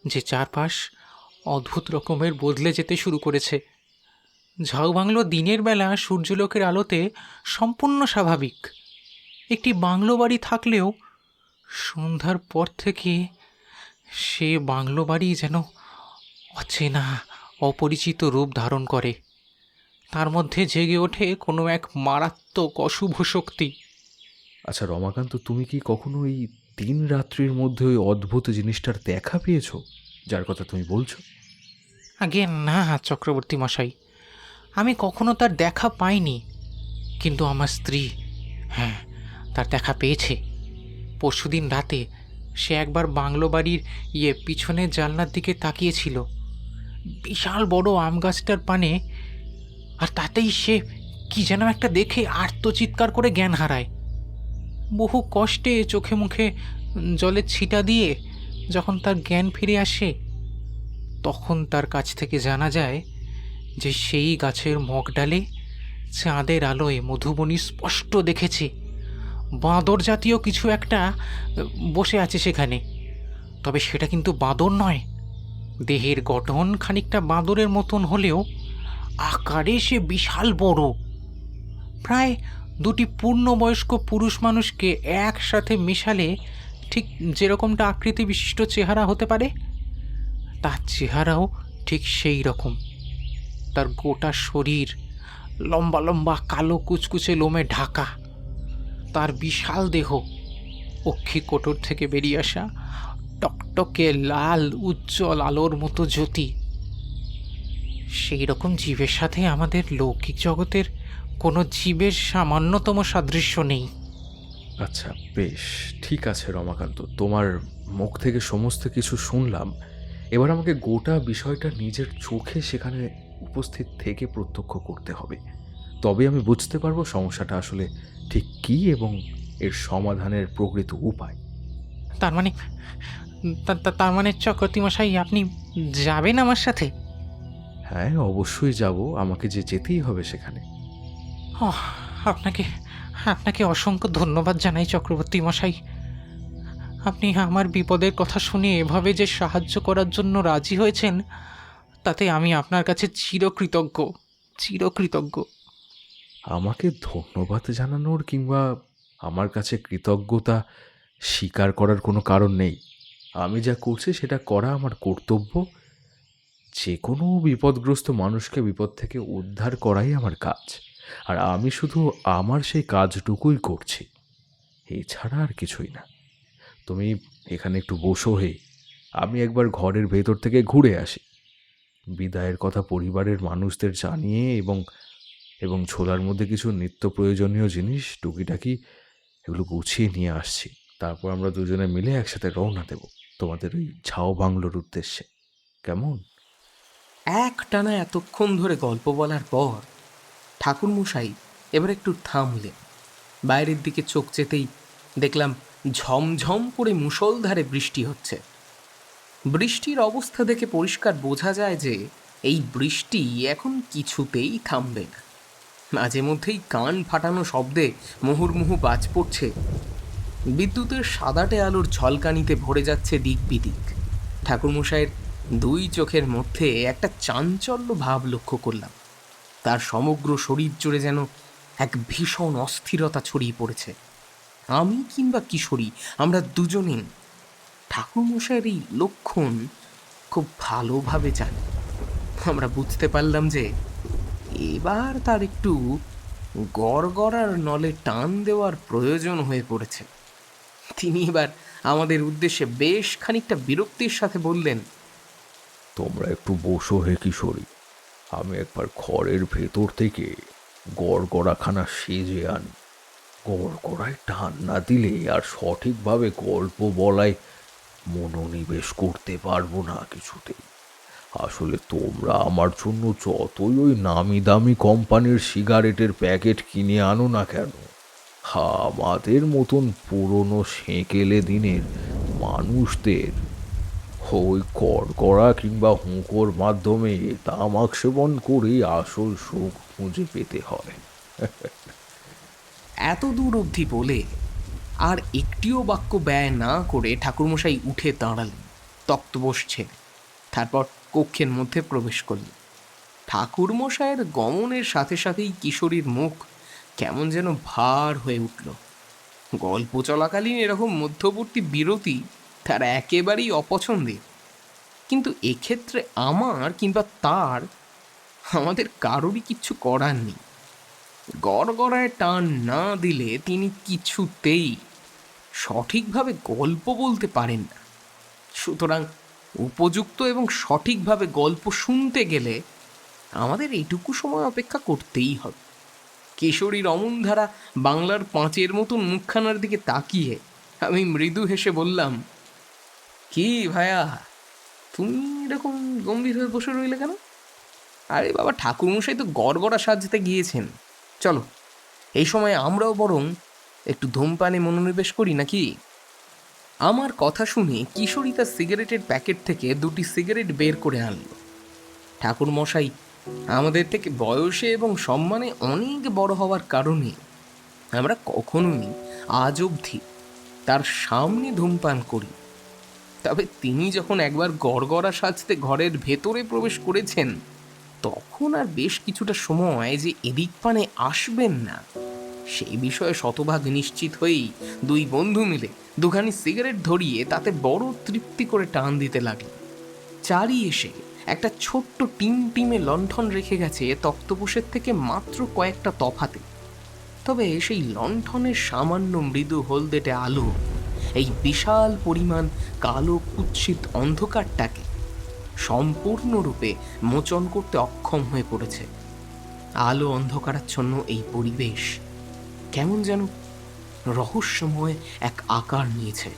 যে চারপাশ অদ্ভুত রকমের বদলে যেতে শুরু করেছে। ঝাউ বাংলো দিনের বেলা সূর্যলোকের আলোতে সম্পূর্ণ স্বাভাবিক একটি বাংলো বাড়ি থাকলেও সন্ধ্যার পর থেকে সে বাংলো বাড়ি যেন অচেনা অপরিচিত রূপ ধারণ করে। তার মধ্যে জেগে ওঠে কোনো এক মারাত্মক অশুভ শক্তি। আচ্ছা রমাকান্ত, তুমি কি কখনো এই 3 রাত্রির মধ্যে ওই অদ্ভুত জিনিসটার দেখা পেয়েছো যার কথা তুমি বলছো? আগে না চক্রবর্তী মশাই, আমি কখনো তার দেখা পাইনি, কিন্তু আমার স্ত্রী হ্যাঁ তার দেখা পেয়েছে। পরশুদিন রাতে সে একবার বাংলো বাড়ির পিছনের জানলার দিকে তাকিয়েছিল বিশাল বড় আম গাছটার পানে, আর তাতেই সে কি যেন একটা দেখে আর্তচিৎকার করে জ্ঞান হারায়। বহু কষ্টে চোখে মুখে জলের ছিটা দিয়ে যখন তার জ্ঞান ফিরে আসে তখন তার কাছ থেকে জানা যায় যে সেই গাছের মগডালে চাঁদের আলোয় মধুবনী স্পষ্ট দেখেছে বাঁদর জাতীয় কিছু একটা বসে আছে সেখানে। তবে সেটা কিন্তু বাঁদর নয়, দেহের গঠন খানিকটা বাঁদরের মতন হলেও আকারে সে বিশাল বড়। প্রায় 2টি পূর্ণবয়স্ক পুরুষ মানুষকে একসাথে মেশালে ঠিক যেরকমটা আকৃতি বিশিষ্ট চেহারা হতে পারে তার চেহারাও ঠিক সেই রকম। তার গোটা শরীর লম্বা লম্বা কালো কুচকুচে লোমে ঢাকা, তার বিশাল দেহ, অক্ষিকোটর থেকে বেরিয়ে আসা টকটকে লাল উজ্জ্বল আলোর মতো জ্যোতি। সেই রকম জীবের সাথে আমাদের লৌকিক জগতের কোনো জীবের সামান্যতম সাদৃশ্য নেই। আচ্ছা, বেশ, ঠিক আছে রমাকান্ত, তোমার মুখ থেকে সমস্ত কিছু শুনলাম। এবার আমাকে গোটা বিষয়টা নিজের চোখে সেখানে উপস্থিত থেকে প্রত্যক্ষ করতে হবে। তবে আমি বুঝতে পারবো সমস্যাটা আসলে ঠিক কী এবং এর সমাধানের প্রকৃত উপায়। তার মানে তার মানে চক্রবর্তী মশাই, আপনি যাবেন আমার সাথে? হ্যাঁ, অবশ্যই যাব, আমাকে যে যেতেই হবে সেখানে। ওহ, আপনাকে আপনাকে অসংখ্য ধন্যবাদ জানাই চক্রবর্তী মশাই। আপনি আমার বিপদের কথা শুনে এভাবে যে সাহায্য করার জন্য রাজি হয়েছেন, তাতে আমি আপনার কাছে চিরকৃতজ্ঞ, চিরকৃতজ্ঞ। আমাকে ধন্যবাদ জানানোর কিংবা আমার কাছে কৃতজ্ঞতা স্বীকার করার কোনো কারণ নেই। আমি যা করছি সেটা করা আমার কর্তব্য। যে কোনো বিপদগ্রস্ত মানুষকে বিপদ থেকে উদ্ধার করাই আমার কাজ, আর আমি শুধু আমার সেই কাজটুকুই করছি, এছাড়া আর কিছুই না। তুমি এখানে একটু বসো হে, আমি একবার ঘরের ভেতর থেকে ঘুরে আসি। বিদায়ের কথা পরিবারের মানুষদের জানিয়ে এবং এবং ছোলার মধ্যে কিছু নিত্য প্রয়োজনীয় জিনিস টুকিটাকি এগুলো গুছিয়ে নিয়ে আসছি। তারপর আমরা দুজনে মিলে একসাথে রওনা দেব তোমাদের ওই ঝাও বাংলোর উদ্দেশ্যে। কেমন? একটানা এতক্ষণ ধরে গল্প বলার পর ঠাকুরমশাই এবার একটু থামলেন। বাইরের দিকে চোখ যেতেই দেখলাম ঝমঝম করে মুষলধারে বৃষ্টি হচ্ছে। বৃষ্টির অবস্থা দেখে পরিষ্কার বোঝা যায় যে এই বৃষ্টি এখন কিছুতেই থামবে না। মাঝে মধ্যেই কান ফাটানো শব্দে মুহুর্মুহু বাজ পড়ছে। বিদ্যুতের সাদাটে আলোর ঝলকানিতে ভরে যাচ্ছে দিক বিদিক। ঠাকুরমশাইয়ের দুই চোখের মধ্যে একটা চাঞ্চল্য ভাব লক্ষ্য করলাম। তার সমগ্র শরীর জুড়ে যেন এক ভীষণ অস্থিরতা ছড়িয়ে পড়েছে। আমি কিংবা কিশোরী, আমরা দুজনেই ঠাকুরমশাইয়ের এই লক্ষণ খুব ভালোভাবে জানি। আমরা বুঝতে পারলাম যে এবার তার একটু গড়গড়ার নলে টান দেওয়ার প্রয়োজন হয়ে পড়েছে। তিনি এবার আমাদের উদ্দেশ্যে বেশ খানিকটা বিরক্তির সাথে বললেন, তোমরা একটু বসো হে কিশোরী, আমি একবার ঘরের ভেতর থেকে গড়গড়াখানা সেজে আনি। গড়গড়ায় টান না দিলে আর সঠিকভাবে গল্প বলায় মনোনিবেশ করতে পারবো না কিছুতেই। আসলে তোমরা আমার জন্য যতই ওই নামি দামি কোম্পানির সিগারেটের প্যাকেট কিনে আনো না কেন, আমাদের মতন পুরনো সেঁকেলে দিনের মানুষদের ওই কড়কড়া কিংবা হুঁকোর মাধ্যমে তামাক সেবন করেই আসল সুখ খুঁজে পেতে হয়। এত দূর অবধি বলে আর একটিও বাক্য ব্যয় না করে ঠাকুরমশাই উঠে দাঁড়ালেন, তক্ত বসছেন। তারপর কক্ষের মধ্যে প্রবেশ করলেন। ঠাকুরমশাইয়ের গমনের সাথে সাথেই কিশোরীর মুখ কেমন যেন ভার হয়ে উঠল। গল্প চলাকালীন এরকম মধ্যবর্তী বিরতি তার একেবারেই অপছন্দের। কিন্তু এক্ষেত্রে আমার কিংবা তার, আমাদের কারোরই কিচ্ছু করার নেই। গড়গড়ায় টান না দিলে তিনি কিছুতেই সঠিকভাবে গল্প বলতে পারেন না। সুতরাং উপযুক্ত এবং সঠিকভাবে গল্প শুনতে গেলে আমাদের এইটুকু সময় অপেক্ষা করতেই হবে। কিশোরীর অমনধারা বাংলার পাঁচের মতন মুখখানার দিকে তাকিয়ে আমি মৃদু হেসে বললাম, কি ভায়া, তুমি এরকম গম্ভীর হয়ে বসে রইলে কেন? আরে বাবা, ঠাকুরমশাই তো গড়গড়া সাজতে গিয়েছেন, চলো এই সময় আমরাও বরং একটু ধূমপানে মনোনিবেশ করি নাকি? আমার কথা শুনে কিশোরী তার সিগারেটের প্যাকেট থেকে দুটি সিগারেট বের করে আনল। ঠাকুরমশাই আমাদের থেকে বয়সে এবং সম্মানে অনেক বড় হওয়ার কারণে আমরা কখনোই আজ অবধি তার সামনে ধূমপান করি। তবে তিনি যখন একবার গড়গড়া সাজতে ঘরের ভেতরে প্রবেশ করেছেন, তখন আর বেশ কিছুটা সময় যে এদিক পানে আসবেন না সেই বিষয়ে শতভাগ নিশ্চিত হয়েই দুই বন্ধু মিলে দুখানি সিগারেট ধরিয়ে তাতে বড় তৃপ্তি করে টান দিতে লাগল। চারি এসে একটা ছোট্ট টিমে লণ্ঠন রেখে গেছে তক্তপোষের থেকে মাত্র কয়েকটা তফাতে। তবে সেই লণ্ঠনের সামান্য মৃদু হলদেটে আলো এই বিশাল পরিমাণ কালো কুৎসিত অন্ধকারটাকে সম্পূর্ণরূপে মোচন করতে অক্ষম হয়ে পড়েছে। আলো অন্ধকারাচ্ছন্ন এই পরিবেশ কেমন যেন রহস্যময় এক আকার নিয়েছে।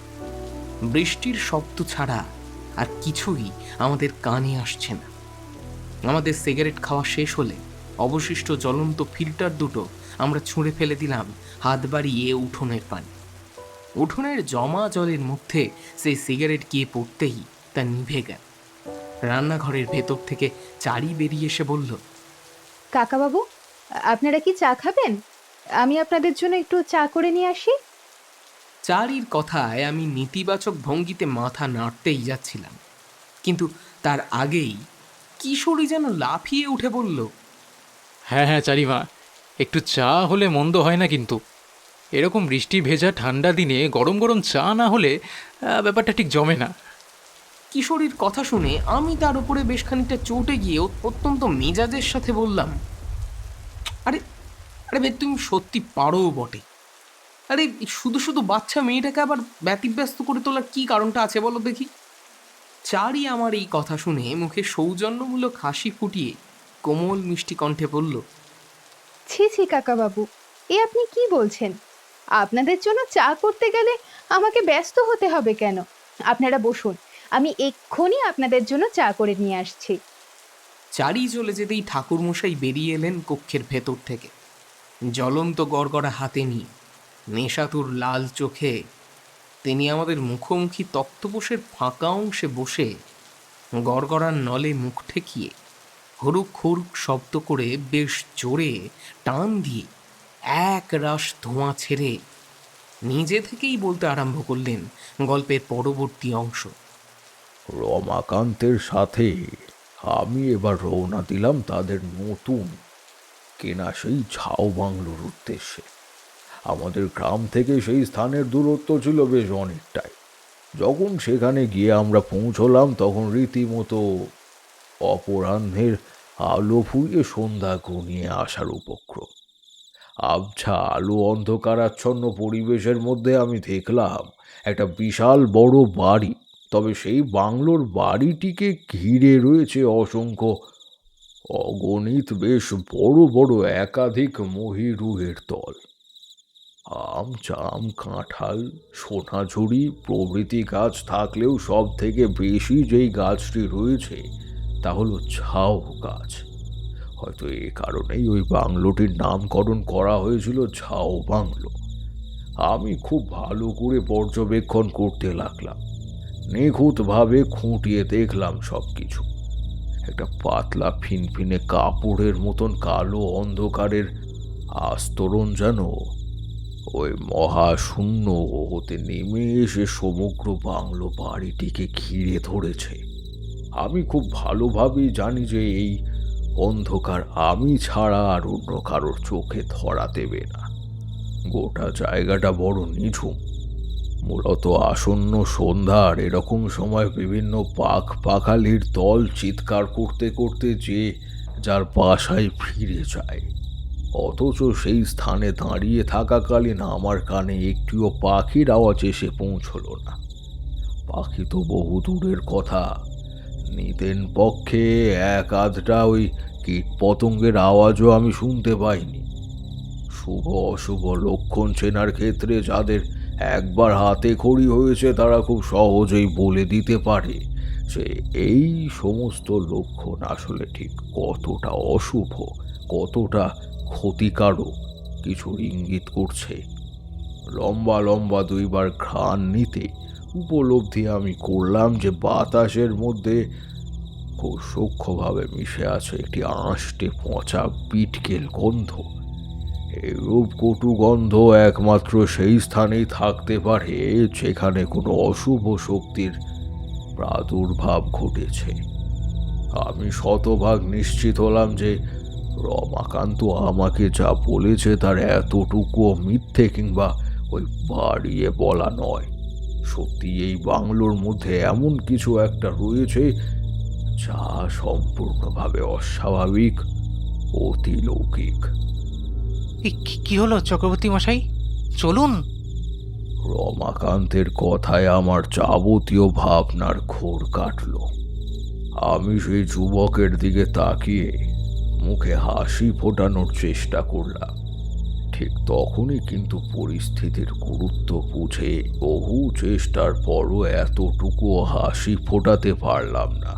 বৃষ্টির শব্দ ছাড়া আর কিছুই আমাদের কানে আসছে না। আমাদের সিগারেট খাওয়া শেষ হলে অবশিষ্ট জ্বলন্ত ফিল্টার দুটো আমরা ছুঁড়ে ফেলে দিলাম হাত বাড়িয়ে উঠোনের পানি। উঠোনের জমা জলের মধ্যে সেই সিগারেট গিয়ে পড়তেই তা নিভে গেল। রান্নাঘরের ভেতর থেকে চারি বেরিয়ে এসে বলল, কাকাবাবু, আপনারা কি চা খাবেন? আমি আপনাদের জন্য একটু চা করে নিয়ে আসি। চারির কথায় আমি নেতিবাচক ভঙ্গিতে মাথা নাড়তেই যাচ্ছিলাম, কিন্তু তার আগেই কিশোরী যেন লাফিয়ে উঠে বলল, হ্যাঁ হ্যাঁ চারিমা, একটু চা হলে মন্দ হয় না, কিন্তু এরকম বৃষ্টি ভেজা ঠান্ডা দিনে গরম গরম চা না হলে ব্যাপারটা ঠিক জমে না। কিশোরীর কথা শুনে আমি তার উপরে বেশ খানিকটা চটে গিয়ে অত্যন্ত মেজাজের সাথে বললাম, আরে আরে বে, তুমি সত্যি পারো বটে। আরে শুধু শুধু বাচ্চা মেয়েটাকে আবার ব্যতিব্যস্ত করে তোলার কি কারণটা আছে বলো দেখি। চারি আমার এই কথা শুনে মুখে সৌজন্যমূলক হাসি ফুটিয়ে কোমল মিষ্টি কণ্ঠে বলল, ছি ছি কাকাবাবু, এ আপনি কি বলছেন? আপনাদের জন্য চা করতে গেলে আমাকে ব্যস্ত হতে হবে কেন? আপনারা বসুন, আমি এক্ষুনি আপনাদের জন্য চা করে নিয়ে আসছি। চারি চলে যেতেই ঠাকুরমশাই বেরিয়ে এলেন কক্ষের ভেতর থেকে, জ্বলন্ত গড়গড়া হাতে নিয়ে, নেশাতুর লাল চোখে। তিনি আমাদের মুখোমুখি তক্তপোষের ফাঁকা অংশে বসে গড়গড়ার নলে মুখ ঠেকিয়ে হুরুক হুরুক শব্দ করে বেশ জোরে টান দিয়ে এক রাশ ধোঁয়া ছেড়ে নিজে থেকেই বলতে আরম্ভ করলেন গল্পের পরবর্তী অংশ। রমাকান্তের সাথে আমি এবার রওনা দিলাম তাদের নতুন কেনা সেই ঝাউ বাংলোর উদ্দেশ্যে। আমাদের গ্রাম থেকে সেই স্থানের দূরত্ব ছিল বেশ অনেকটাই। যখন সেখানে গিয়ে আমরা পৌঁছলাম তখন রীতিমতো অপরাহ্নের আলো ফুরিয়ে সন্ধ্যা ঘনিয়ে আসার উপক্রম। আবছা আলো অন্ধকারাচ্ছন্ন পরিবেশের মধ্যে আমি দেখলাম একটা বিশাল বড় বাড়ি। তবে সেই বাংলোর বাড়িটিকে ঘিরে রয়েছে অসংখ্য অগণিত বেশ বড় বড় একাধিক মহিরুহের দল। আম, জাম, কাঁঠাল, সোনাঝুরি প্রভৃতি গাছ থাকলেও সব থেকে বেশি যেই গাছটি রয়েছে তা হলো ঝাউ গাছ। হয়তো এই কারণেই ওই বাংলোটির নামকরণ করা হয়েছিল ঝাউ বাংলো। আমি খুব ভালো করে পর্যবেক্ষণ করতে লাগলাম, নিখুঁতভাবে খুঁটিয়ে দেখলাম সব কিছু। একটা পাতলা ফিনফিনে কাপড়ের মতন কালো অন্ধকারের আস্তরণ যেন ওই মহাশূন্য হতে নেমে এসে সমগ্র বাংলো বাড়িটিকে ঘিরে ধরেছে। আমি খুব ভালোভাবেই জানি যে এই অন্ধকার আমি ছাড়া আর অন্য কারোর চোখে ধরা দেবে না। গোটা জায়গাটা বড় নিঝুম। মূলত আসন্ন সন্ধ্যার এরকম সময় বিভিন্ন পাখালির দল চিৎকার করতে করতে যে যার বাসায় ফিরে যায়। অথচ সেই স্থানে দাঁড়িয়ে থাকাকালীন আমার কানে একটিও পাখির আওয়াজ এসে পৌঁছল না। পাখি তো বহু দূরের কথা, নিতেন পক্ষে এক আধটা ওই কীট পতঙ্গের আওয়াজও আমি শুনতে পাইনি। শুভ অশুভ লক্ষণ চেনার ক্ষেত্রে যাদের একবার হাতে খড়ি হয়েছে তারা খুব সহজেই বলে দিতে পারে যে এই সমস্ত লক্ষণ আসলে ঠিক কতটা অশুভ, কতটা ক্ষতিকারক কিছুর ইঙ্গিত করছে। লম্বা লম্বা দুইবার ঘ্রাণ নিতে উপলব্ধি আমি করলাম যে বাতাসের মধ্যে খুব সূক্ষ্মভাবে মিশে আছে একটি আঁশটে পচা বিটকেল গন্ধ। এরূপ কটু গন্ধ একমাত্র সেই স্থানেই থাকতে পারে যেখানে কোনো অশুভ শক্তির প্রাদুর্ভাব ঘটেছে। আমি শতভাগ নিশ্চিত হলাম যে রমাকান্ত আমাকে যা বলেছে তার এতটুকুও মিথ্যে কিংবা ওই বাড়িয়ে বলা নয়। সত্যি এই বাংলোর মধ্যে এমন কিছু একটা রয়েছে যা সম্পূর্ণভাবে অস্বাভাবিক, অতিলৌকিক। কি হলো চক্রবর্তী মশাই, চলুন। রমাকান্তের কথায় আমার যাবতীয় ভাবনার ঘোর কাটল। আমি সেই যুবকের দিকে তাকিয়ে মুখে হাসি ফোটানোর চেষ্টা করলাম। ঠিক তখনই কিন্তু পরিস্থিতির গুরুত্ব বুঝে বহু চেষ্টার পরও এতটুকু হাসি ফোটাতে পারলাম না।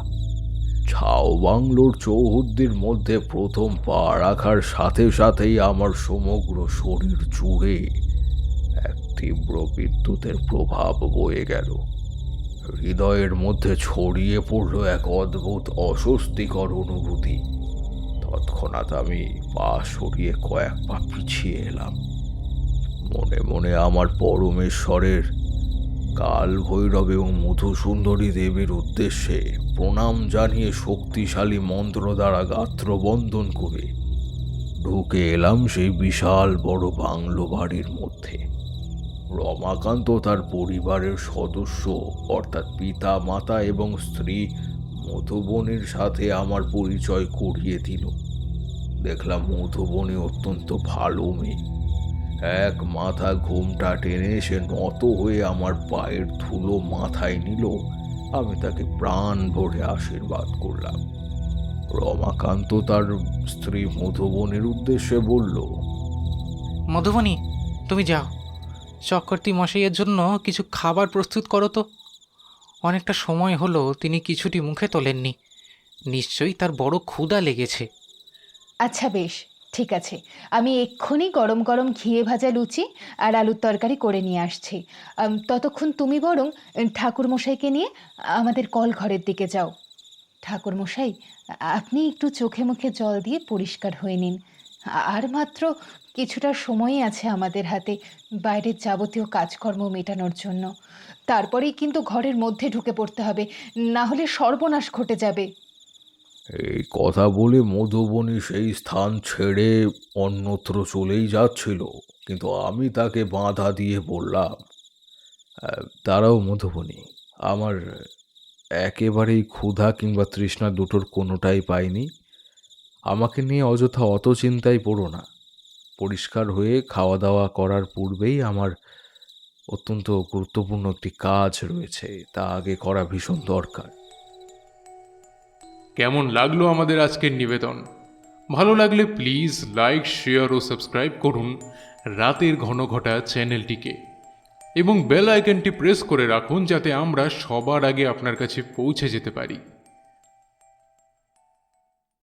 ঝাউ বাংলোর চৌহদ্দির মধ্যে প্রথম পা রাখার সাথে সাথেই আমার সমগ্র শরীর জুড়ে এক তীব্র বিদ্যুতের প্রভাব বয়ে গেল। হৃদয়ের মধ্যে ছড়িয়ে পড়ল এক অদ্ভুত অস্বস্তিকর অনুভূতি। তৎক্ষণাৎ আমি পা সরিয়ে কয়েক পা পিছিয়ে এলাম। মনে মনে আমার পরমেশ্বরের কাল ভৈরব এবং মধুসুন্দরী দেবীর উদ্দেশ্যে প্রণাম জানিয়ে শক্তিশালী মন্ত্র দ্বারা গাত্রবন্ধন করে ঢুকে এলাম সেই বিশাল বড় বাংলো বাড়ির মধ্যে। রমাকান্ত তার পরিবারের সদস্য অর্থাৎ পিতা মাতা এবং স্ত্রী মধুবনীর সাথে আমার পরিচয় করিয়ে দিল। দেখলাম মধুবনী অত্যন্ত ভালো মেয়ে। এক মাথা ঘুমটা টেনে সে নত হয়ে আমার পায়ের ধুলো মাথায় নিল। আমি তাকে প্রাণ ভরে আশীর্বাদ করলাম। রমাকান্ত তার স্ত্রী মধুবনীর উদ্দেশ্যে বলল, মধুবনী, তুমি যাও, চক্রবর্তী মশাইয়ের জন্য কিছু খাবার প্রস্তুত করো তো। অনেকটা সময় হলো তিনি কিছুটি মুখে তোলেননি। নিশ্চয়ই তার বড় ক্ষুধা লেগেছে। আচ্ছা বেশ, ঠিক আছে, আমি এক্ষুনি গরম গরম ঘিয়ে ভাজা লুচি আর আলুর তরকারি করে নিয়ে আসছি। ততক্ষণ তুমি বরং ঠাকুরমশাইকে নিয়ে আমাদের কল ঘরের দিকে যাও। ঠাকুরমশাই, আপনি একটু চোখে মুখে জল দিয়ে পরিষ্কার হয়ে নিন। আর মাত্র কিছুটা সময়ই আছে আমাদের হাতে বাইরের যাবতীয় কাজকর্ম মেটানোর জন্য। তারপরেই কিন্তু ঘরের মধ্যে ঢুকে পড়তে হবে, না হলে সর্বনাশ ঘটে যাবে। এই কথা বলে মধুবনী সেই স্থান ছেড়ে অন্যত্র চলেই যাচ্ছিল, কিন্তু আমি তাকে বাধা দিয়ে বললাম, দাঁড়াও মধুবনী, আমার একেবারেই ক্ষুধা কিংবা তৃষ্ণা দুটোর কোনোটাই পাইনি। আমাকে নিয়ে অযথা অত চিন্তায় পড়ো না। পরিষ্কার হয়ে খাওয়া দাওয়া করার পূর্বেই আমার অত্যন্ত গুরুত্বপূর্ণ একটি কাজ রয়েছে, তা আগে করা ভীষণ দরকার। কেমন লাগলো আমাদের আজকের নিবেদন? ভালো লাগলে প্লিজ লাইক, শেয়ার ও সাবস্ক্রাইব করুন রাতের ঘন ঘটা চ্যানেলটিকে এবং বেল আইকনটি প্রেস করে রাখুন যাতে আমরা সবার আগে আপনার কাছে পৌঁছে যেতে পারি।